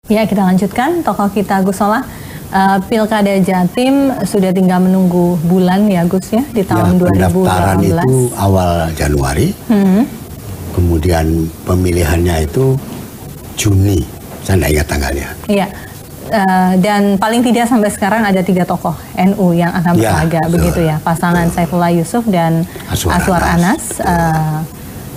Ya, kita lanjutkan. Tokoh kita Gus Solah, Pilkada Jatim sudah tinggal menunggu bulan ya Gus ya, di tahun 2018. Pendaftaran itu awal Januari, kemudian pemilihannya itu Juni, saya tidak ingat tanggalnya. Iya, dan paling tidak sampai sekarang ada 3 tokoh NU yang akan berlaga, begitu ya, pasangan Saifullah Yusuf dan Azwar Anas.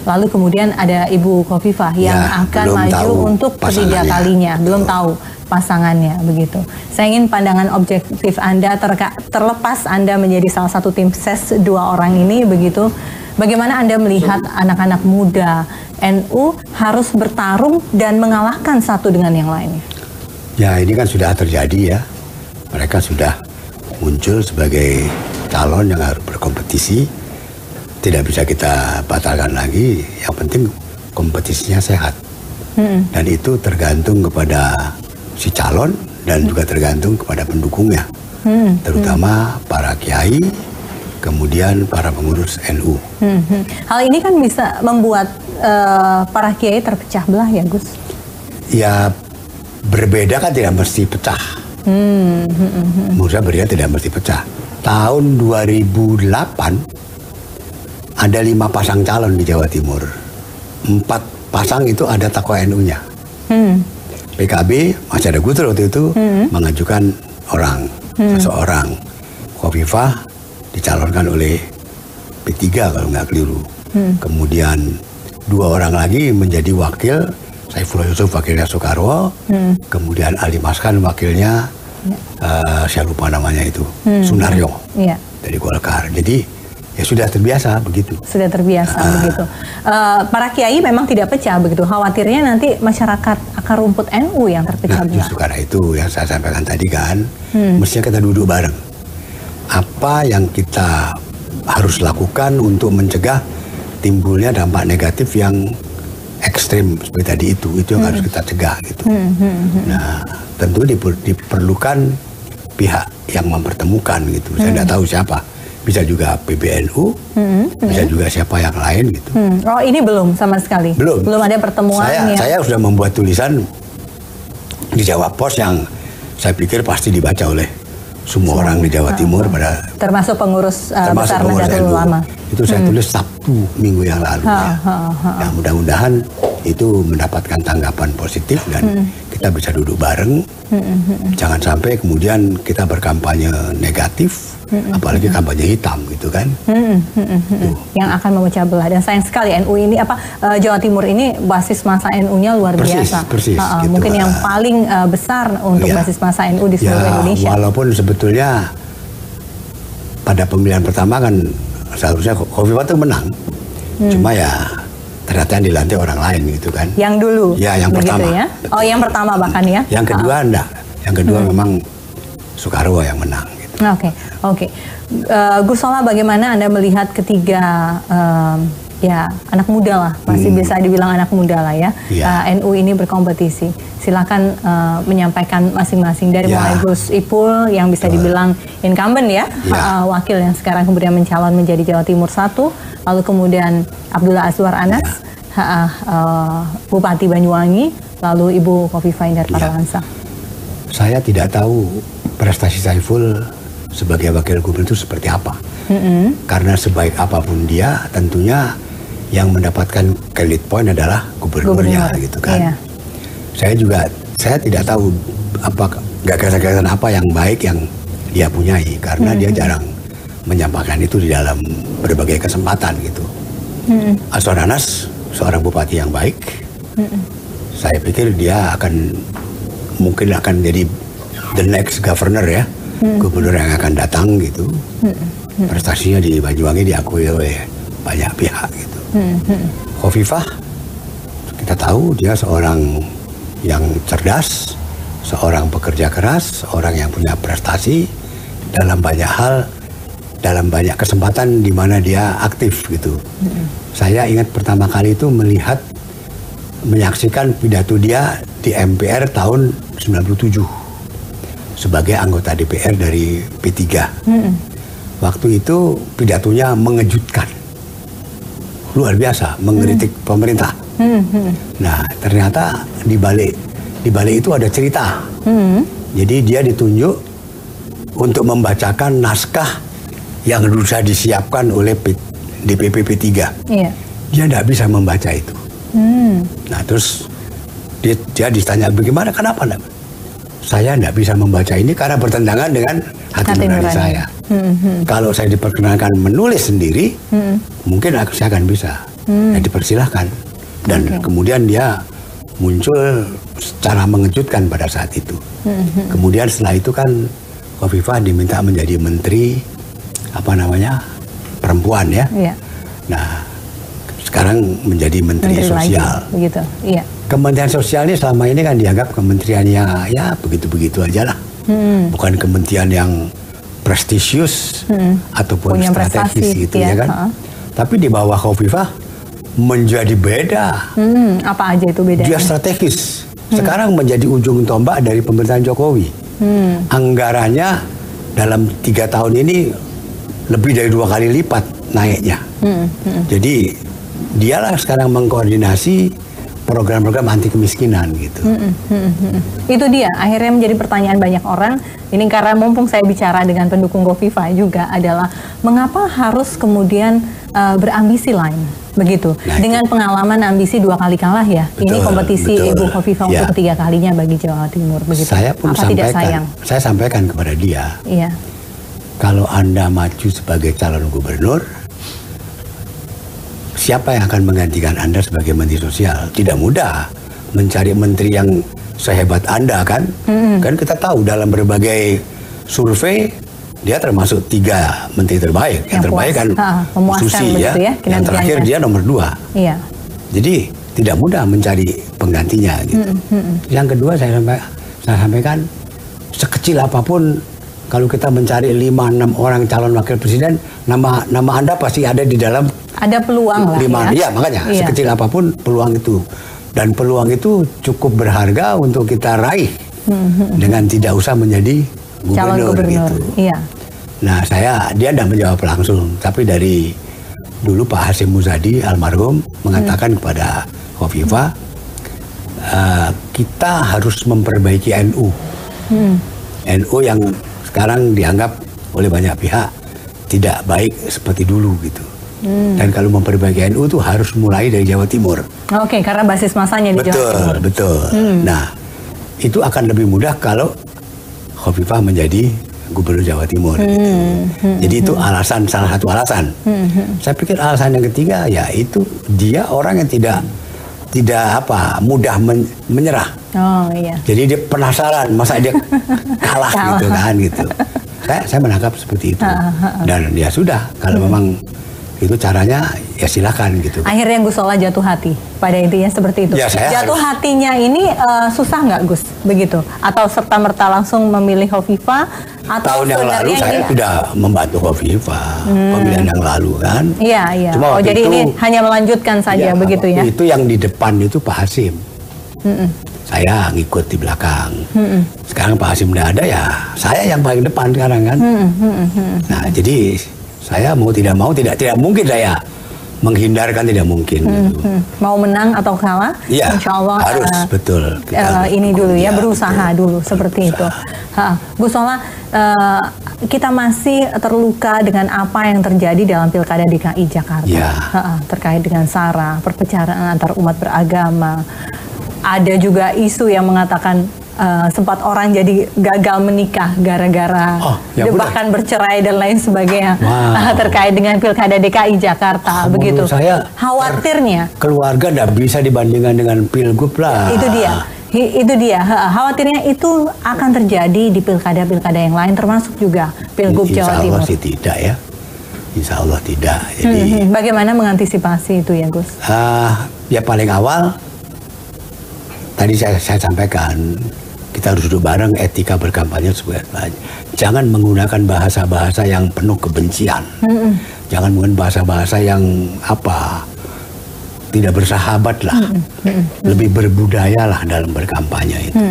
Lalu kemudian ada Ibu Khofifah yang akan maju untuk ketiga kalinya, belum tahu pasangannya, begitu. Saya ingin pandangan objektif Anda terlepas Anda menjadi salah satu tim ses 2 orang ini, begitu. Bagaimana Anda melihat anak-anak muda NU harus bertarung dan mengalahkan satu dengan yang lainnya? Ya, ini kan sudah terjadi ya. Mereka sudah muncul sebagai calon yang harus berkompetisi. Tidak bisa kita batalkan lagi. Yang penting kompetisinya sehat. Dan itu tergantung kepada si calon dan juga tergantung kepada pendukungnya. Terutama para kiai, kemudian para pengurus NU. Hal ini kan bisa membuat para kiai terpecah belah ya Gus? Ya, berbeda kan tidak mesti pecah. Menurut saya berbeda tidak mesti pecah. Tahun 2008 ada 5 pasang calon di Jawa Timur. 4 pasang itu ada tokoh NU-nya. PKB masih ada Gusdur waktu itu mengajukan seseorang. Khofifah dicalonkan oleh P3 kalau nggak keliru. Kemudian 2 orang lagi menjadi wakil, Saifullah Yusuf wakilnya Soekarwo, kemudian Ali Maskan wakilnya saya lupa namanya itu, Sunaryo dari Golkar. Jadi ya sudah terbiasa begitu. Sudah terbiasa begitu. Para kiai memang tidak pecah begitu. Khawatirnya nanti masyarakat akar rumput NU yang terpecah belah. Justru karena itu yang saya sampaikan tadi kan, mestinya kita duduk bareng. Apa yang kita harus lakukan untuk mencegah timbulnya dampak negatif yang ekstrim seperti tadi itu yang harus kita cegah gitu. Nah, tentu diperlukan pihak yang mempertemukan gitu. Saya tidak tahu siapa. Bisa juga PBNU, bisa juga siapa yang lain gitu. Oh, ini belum sama sekali? Belum ada pertemuan Saya sudah membuat tulisan di Jawa Pos yang saya pikir pasti dibaca oleh semua orang di Jawa Timur, termasuk pengurus besar Nahdlatul Ulama. Itu saya tulis Sabtu minggu yang lalu. Nah, mudah-mudahan itu mendapatkan tanggapan positif dan kita bisa duduk bareng. Jangan sampai kemudian kita berkampanye negatif, apalagi kampanye hitam gitu kan. Yang akan memecah belah. Dan sayang sekali NU ini Jawa Timur ini basis massa NU-nya luar biasa. Persis, gitu. Mungkin yang paling besar untuk basis massa NU di seluruh Indonesia. Walaupun sebetulnya pada pemilihan pertama kan seharusnya Khofifah itu menang. Cuma ya ternyata yang dilantik orang lain gitu kan. Yang dulu? Ya, yang pertama. Ya? Oh, yang pertama bahkan ya? Yang kedua enggak. Yang kedua memang Soekarwo yang menang. Gitu. Oke. Gus Solah, bagaimana Anda melihat ketiga anak muda lah, masih bisa dibilang anak muda lah ya, NU ini berkompetisi. Silakan menyampaikan masing-masing dari mulai Gus Ipul yang bisa dibilang incumbent ya, wakil yang sekarang kemudian mencalon menjadi Jawa Timur 1, lalu kemudian Abdullah Azwar Anas, Bupati Banyuwangi, lalu Ibu Khofifah Indar Parawansa. Saya tidak tahu prestasi Saiful sebagai wakil gubernur itu seperti apa. Karena sebaik apapun dia, tentunya yang mendapatkan credit point adalah gubernurnya gitu kan. Saya tidak tahu apa gagasan-gagasan apa yang baik yang dia punyai, karena dia jarang menyampaikan itu di dalam berbagai kesempatan gitu. Azwar Anas seorang bupati yang baik. Saya pikir dia mungkin akan jadi the next governor ya, gubernur yang akan datang gitu. Prestasinya di Banyuwangi diakui oleh banyak pihak gitu. Khofifah, kita tahu dia seorang yang cerdas, seorang pekerja keras, seorang yang punya prestasi dalam banyak hal, dalam banyak kesempatan di mana dia aktif gitu. Saya ingat pertama kali itu menyaksikan pidato dia di MPR tahun 97 sebagai anggota DPR dari P3. Waktu itu pidatonya mengejutkan, luar biasa, mengkritik pemerintah. Nah, ternyata di balik di balik itu ada cerita. Jadi dia ditunjuk untuk membacakan naskah yang sudah disiapkan oleh DPP P3. Iya. Dia tidak bisa membaca itu. Nah terus dia ditanya bagaimana, kenapa enggak? Saya tidak bisa membaca ini karena bertentangan dengan hati nurani saya. Kalau saya diperkenankan menulis sendiri, mungkin saya akan bisa. Ya dipersilahkan. Dan kemudian dia muncul secara mengejutkan pada saat itu. Kemudian setelah itu kan Khofifah diminta menjadi menteri perempuan ya. Iya. Nah sekarang menjadi menteri sosial. Lagi, begitu. Iya. Kementerian Sosial ini selama ini kan dianggap kementerian yang ya begitu-begitu aja lah. Bukan kementerian yang prestisius ataupun punya strategis gitu ya kan. Tapi di bawah Khofifah menjadi beda. Apa aja itu bedanya? Dia strategis. Sekarang menjadi ujung tombak dari pemerintahan Jokowi. Anggarannya dalam 3 tahun ini lebih dari 2 kali lipat naiknya. Jadi dialah sekarang mengkoordinasi program-program anti kemiskinan gitu. Itu dia akhirnya menjadi pertanyaan banyak orang. Ini karena mumpung saya bicara dengan pendukung Khofifah juga adalah mengapa harus kemudian berambisi lain begitu. Nah, dengan pengalaman ambisi 2 kali kalah ya. Betul, ini kompetisi Ibu Khofifah untuk ketiga kalinya bagi Jawa Timur begitu. Saya pun saya sampaikan kepada dia. Iya. Kalau Anda maju sebagai calon gubernur, siapa yang akan menggantikan Anda sebagai menteri sosial? Tidak mudah mencari menteri yang sehebat Anda kan? Kan kita tahu dalam berbagai survei dia termasuk 3 menteri terbaik. Yang terbaik kan Susi ya. Yang terakhir dia nomor 2. Iya. Jadi tidak mudah mencari penggantinya gitu. Yang kedua saya sampaikan sekecil apapun kalau kita mencari 5-6 orang calon wakil presiden, nama Anda pasti ada di dalam. Ada peluang lah ya. Iya makanya sekecil apapun peluang itu. Dan peluang itu cukup berharga untuk kita raih dengan tidak usah menjadi gubernur gitu. Iya. Nah dia tidak menjawab langsung, tapi dari dulu Pak Hasyim Muzadi almarhum mengatakan kepada Khofifah, kita harus memperbaiki NU. NU yang sekarang dianggap oleh banyak pihak tidak baik seperti dulu gitu. Dan kalau memperbaiki NU itu harus mulai dari Jawa Timur. Oke, karena basis masanya di Jawa Timur. Betul. Nah, itu akan lebih mudah kalau Khofifah menjadi gubernur Jawa Timur. Gitu. Jadi itu salah satu alasan. Saya pikir alasan yang ketiga yaitu dia orang yang tidak mudah menyerah. Oh iya. Jadi dia penasaran masa dia kalah gitu kan gitu. Saya menangkap seperti itu. Dan ya sudah kalau memang itu caranya ya silakan gitu. Akhirnya Gus Solah jatuh hati pada intinya seperti itu. Ya, jatuh hatinya ini susah nggak Gus begitu? Atau serta-merta langsung memilih Khofifah? Tahun yang lalu saya sudah membantu Khofifah pemilihan yang lalu kan. Iya. Cuma jadi ini hanya melanjutkan saja begitu ya? Itu yang di depan itu Pak Hasyim. Saya ngikut di belakang. Sekarang Pak Hasyim tidak ada ya saya yang paling depan sekarang kan. Nah jadi saya mau tidak tidak mungkin saya menghindarkan, tidak mungkin. Mau menang atau kalah, ya, insya Allah harus betul. Ini dulu ya berusaha dulu seperti itu. Gus Solah, kita masih terluka dengan apa yang terjadi dalam Pilkada DKI Jakarta terkait dengan SARA, perpecahan antar umat beragama. Ada juga isu yang mengatakan sempat orang jadi gagal menikah gara-gara bahkan bercerai dan lain sebagainya terkait dengan Pilkada DKI Jakarta begitu. Saya khawatirnya keluarga tidak bisa dibandingkan dengan Pilgub lah. Itu dia. Khawatirnya itu akan terjadi di pilkada-pilkada yang lain termasuk juga Pilgub Jawa Timur. Insya Allah sih tidak ya. Insya Allah tidak. Jadi bagaimana mengantisipasi itu ya Gus? Ya paling awal tadi saya sampaikan. Kita harus duduk bareng etika berkampanye sebenarnya. Jangan menggunakan bahasa-bahasa yang penuh kebencian. Jangan menggunakan bahasa-bahasa yang tidak bersahabat lah. Lebih berbudaya lah dalam berkampanye itu.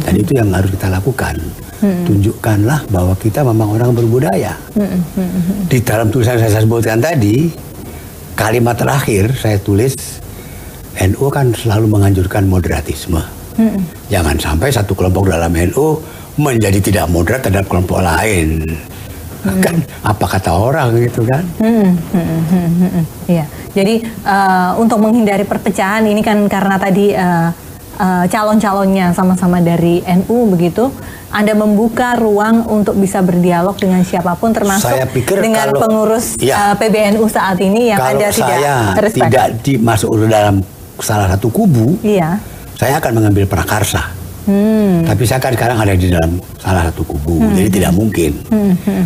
Dan itu yang harus kita lakukan. Tunjukkanlah bahwa kita memang orang berbudaya. Di dalam tulisan saya sebutkan tadi, kalimat terakhir saya tulis, NU kan selalu menganjurkan moderatisme. Jangan sampai satu kelompok dalam NU menjadi tidak moderat terhadap kelompok lain. Kan apa kata orang gitu kan? Iya. Jadi untuk menghindari perpecahan ini kan karena tadi calon-calonnya sama-sama dari NU begitu, Anda membuka ruang untuk bisa berdialog dengan siapapun termasuk dengan pengurus PBNU saat ini yang Anda tidak dimasuk dalam salah satu kubu, saya akan mengambil prakarsa. Tapi saya kan sekarang ada di dalam salah satu kubu, jadi tidak mungkin.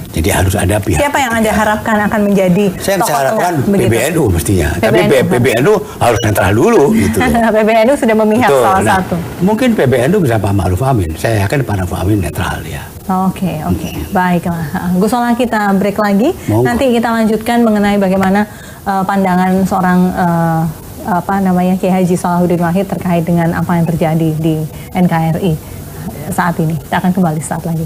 Jadi harus ada pihak. Siapa yang Anda harapkan akan menjadi saya harapkan PBNU mestinya. Tapi PBNU harus netral dulu gitu. PBNU sudah memihak salah satu. Mungkin PBNU bisa Pak Ma'ruf Amin. Saya yakin Pak Ma'ruf Amin netral ya. Oke. Baiklah. Gus Solah, kita break lagi. Nanti kita lanjutkan mengenai bagaimana pandangan seorang Kiai Haji Salahuddin Wahid terkait dengan apa yang terjadi di NKRI saat ini. Kita akan kembali saat lagi.